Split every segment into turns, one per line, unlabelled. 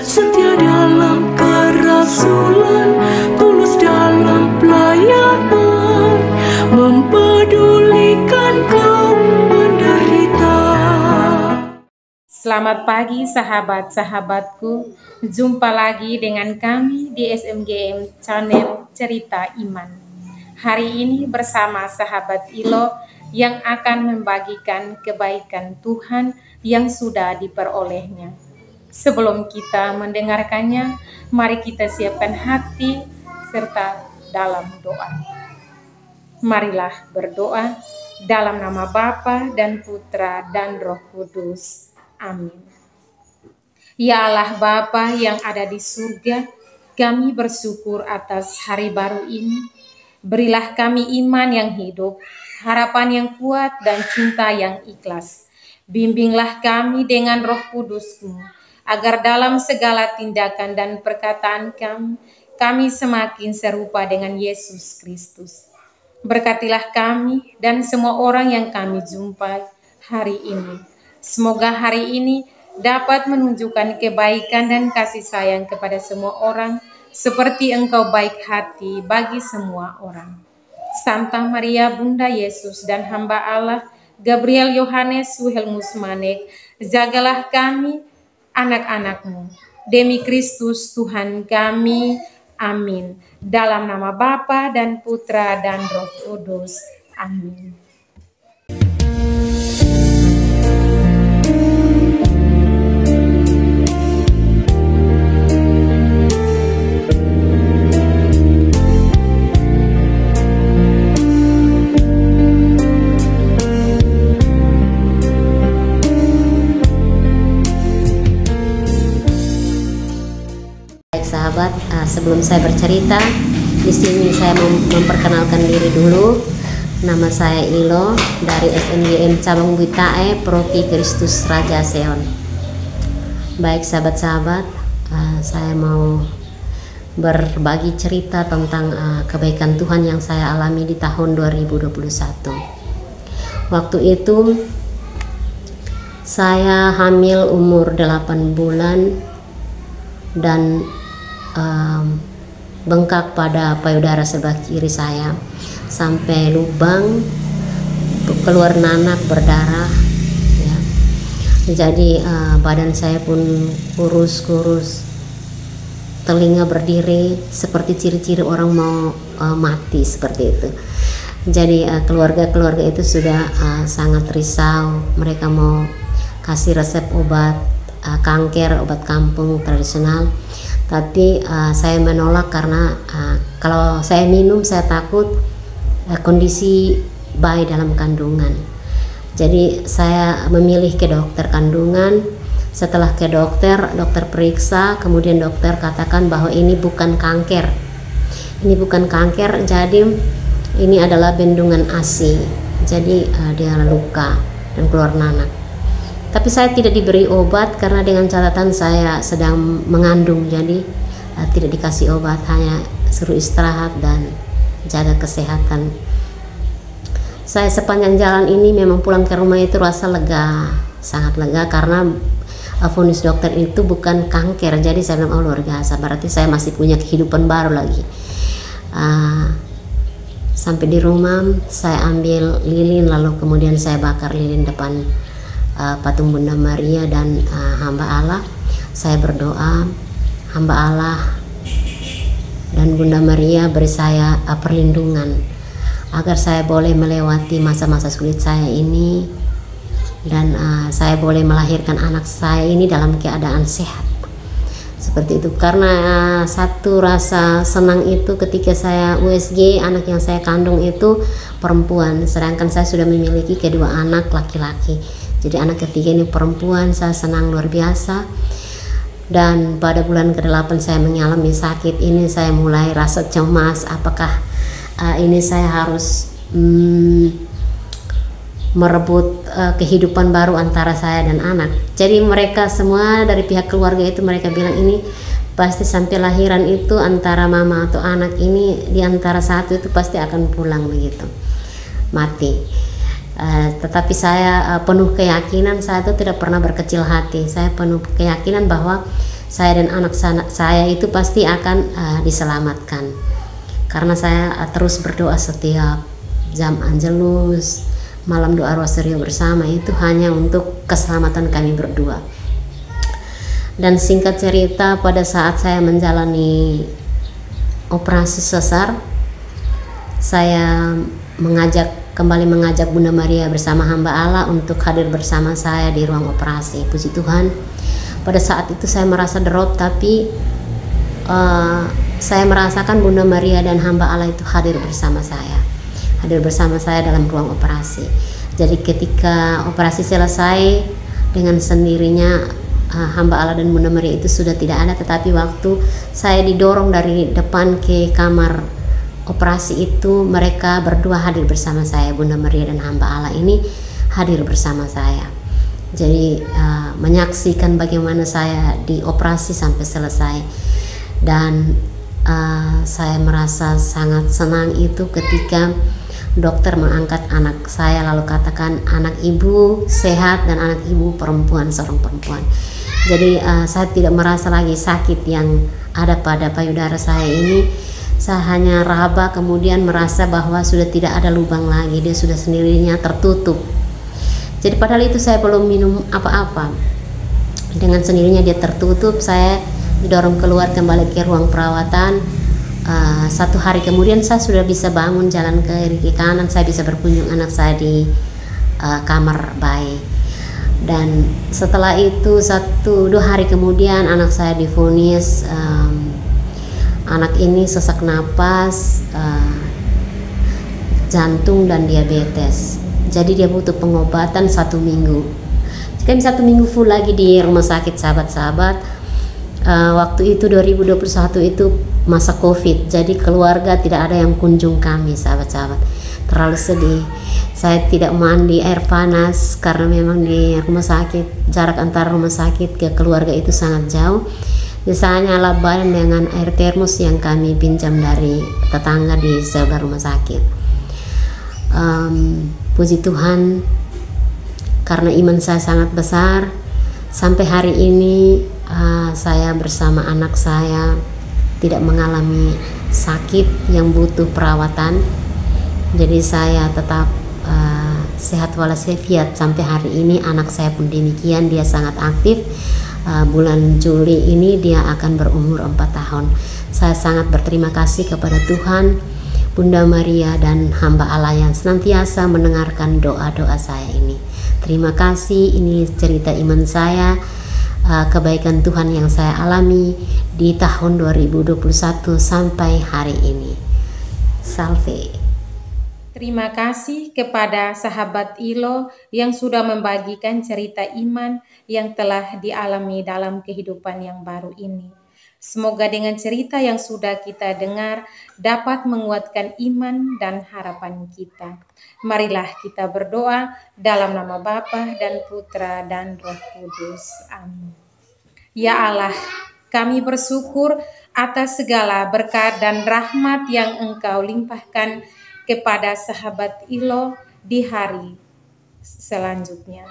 setia dalam kerasulan, tulus dalam pelayanan, mempedulikan kaum menderita.
Selamat pagi sahabat-sahabatku, jumpa lagi dengan kami di SMGM Channel Cerita Iman. Hari ini bersama sahabat Ilo yang akan membagikan kebaikan Tuhan yang sudah diperolehnya. Sebelum kita mendengarkannya, mari kita siapkan hati serta dalam doa. Marilah berdoa dalam nama Bapa dan Putra dan Roh Kudus. Amin. Ya Allah Bapa yang ada di surga, kami bersyukur atas hari baru ini. Berilah kami iman yang hidup, harapan yang kuat dan cinta yang ikhlas. Bimbinglah kami dengan Roh Kudus-Mu, agar dalam segala tindakan dan perkataan kami semakin serupa dengan Yesus Kristus. Berkatilah kami dan semua orang yang kami jumpai hari ini. Semoga hari ini dapat menunjukkan kebaikan dan kasih sayang kepada semua orang, seperti Engkau baik hati bagi semua orang. Santa Maria Bunda Yesus dan hamba Allah, Gabriel Yohanes Wilhelmus Manek, jagalah kami, anak-anak-Mu, demi Kristus Tuhan kami. Amin. Dalam nama Bapa dan Putra dan Roh Kudus. Amin.
Sahabat, sebelum saya bercerita, di sini saya memperkenalkan diri dulu. Nama saya Ilo dari SMGM Cabang Buitae, Prodi Kristus Raja Seon. Baik sahabat-sahabat, saya mau berbagi cerita tentang kebaikan Tuhan yang saya alami di tahun 2021. Waktu itu saya hamil umur 8 bulan dan bengkak pada payudara sebelah kiri saya sampai lubang, keluar nanak berdarah ya. Jadi badan saya pun kurus, telinga berdiri seperti ciri-ciri orang mau mati seperti itu. Jadi keluarga itu sudah sangat risau. Mereka mau kasih resep obat kanker, obat kampung tradisional. Tapi saya menolak karena kalau saya minum saya takut kondisi bayi dalam kandungan. Jadi saya memilih ke dokter kandungan. Setelah ke dokter periksa, kemudian dokter katakan bahwa ini bukan kanker. Ini bukan kanker, jadi ini adalah bendungan ASI. Jadi dia luka dan keluar nanak. Tapi saya tidak diberi obat karena dengan catatan saya sedang mengandung, jadi tidak dikasih obat, hanya suruh istirahat dan jaga kesehatan. Saya sepanjang jalan ini memang pulang ke rumah itu rasa lega, sangat lega karena vonis dokter itu bukan kanker. Jadi saya bilang, oh luar biasa, berarti saya masih punya kehidupan baru lagi. Sampai di rumah saya ambil lilin, lalu kemudian saya bakar lilin depan patung Bunda Maria dan hamba Allah. Saya berdoa, hamba Allah dan Bunda Maria beri saya perlindungan agar saya boleh melewati masa-masa sulit saya ini dan saya boleh melahirkan anak saya ini dalam keadaan sehat seperti itu. Karena satu rasa senang itu ketika saya USG, anak yang saya kandung itu perempuan, sedangkan saya sudah memiliki kedua anak laki-laki. Jadi anak ketiga ini perempuan, saya senang luar biasa. Dan pada bulan ke-8 saya mengalami sakit ini, saya mulai rasa cemas, apakah ini saya harus merebut kehidupan baru antara saya dan anak. Jadi mereka semua dari pihak keluarga itu mereka bilang ini pasti sampai lahiran itu antara mama atau anak ini di antara satu itu pasti akan pulang begitu, mati. Tetapi saya penuh keyakinan, saya itu tidak pernah berkecil hati. Saya penuh keyakinan bahwa saya dan anak saya itu pasti akan diselamatkan. Karena saya terus berdoa setiap jam Angelus, malam doa Rosario bersama, itu hanya untuk keselamatan kami berdua. Dan singkat cerita, pada saat saya menjalani operasi sesar, saya kembali mengajak Bunda Maria bersama hamba Allah untuk hadir bersama saya di ruang operasi. Puji Tuhan, pada saat itu saya merasa drop, tapi saya merasakan Bunda Maria dan hamba Allah itu hadir bersama saya dalam ruang operasi. Jadi ketika operasi selesai, dengan sendirinya hamba Allah dan Bunda Maria itu sudah tidak ada, tetapi waktu saya didorong dari depan ke kamar operasi itu, mereka berdua hadir bersama saya. Bunda Maria dan hamba Allah ini hadir bersama saya. Jadi menyaksikan bagaimana saya dioperasi sampai selesai. Dan saya merasa sangat senang itu ketika dokter mengangkat anak saya lalu katakan anak ibu sehat dan anak ibu seorang perempuan. Jadi saya tidak merasa lagi sakit yang ada pada payudara saya ini. Saya hanya raba, kemudian merasa bahwa sudah tidak ada lubang lagi, dia sudah sendirinya tertutup. Jadi padahal itu saya belum minum apa-apa, dengan sendirinya dia tertutup. Saya didorong keluar kembali ke ruang perawatan. 1 hari kemudian saya sudah bisa bangun, jalan ke kiri ke kanan, saya bisa berkunjung anak saya di kamar bayi. Dan setelah itu 1-2 hari kemudian anak saya divonis anak ini sesak napas, jantung dan diabetes. Jadi dia butuh pengobatan 1 minggu. Kami 1 minggu full lagi di rumah sakit, sahabat-sahabat. Waktu itu 2021 itu masa COVID, jadi keluarga tidak ada yang kunjung kami, sahabat-sahabat. Terlalu sedih. Saya tidak mandi air panas karena memang di rumah sakit jarak antara rumah sakit ke keluarga itu sangat jauh. Biasanya lap badan dengan air termos yang kami pinjam dari tetangga di sebelah rumah sakit. Puji Tuhan, karena iman saya sangat besar, sampai hari ini saya bersama anak saya tidak mengalami sakit yang butuh perawatan. Jadi saya tetap sehat walafiat sampai hari ini. Anak saya pun demikian, dia sangat aktif. Bulan Juli ini dia akan berumur 4 tahun. Saya sangat berterima kasih kepada Tuhan, Bunda Maria dan hamba Allah yang senantiasa mendengarkan doa-doa saya ini. Terima kasih, ini cerita iman saya, kebaikan Tuhan yang saya alami di tahun 2021 sampai hari ini. Salve.
Terima kasih kepada sahabat Ilo yang sudah membagikan cerita iman yang telah dialami dalam kehidupan yang baru ini. Semoga dengan cerita yang sudah kita dengar dapat menguatkan iman dan harapan kita. Marilah kita berdoa dalam nama Bapa dan Putra dan Roh Kudus. Amin. Ya Allah, kami bersyukur atas segala berkat dan rahmat yang Engkau limpahkan kepada sahabat Ilo di hari selanjutnya.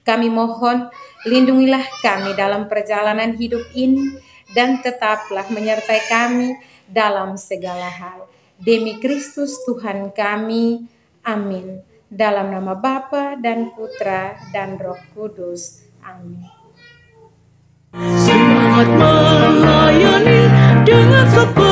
Kami mohon, lindungilah kami dalam perjalanan hidup ini dan tetaplah menyertai kami dalam segala hal. Demi Kristus Tuhan kami. Amin. Dalam nama Bapa dan Putra dan Roh Kudus. Amin.
Semangat melayani dengan sepenuh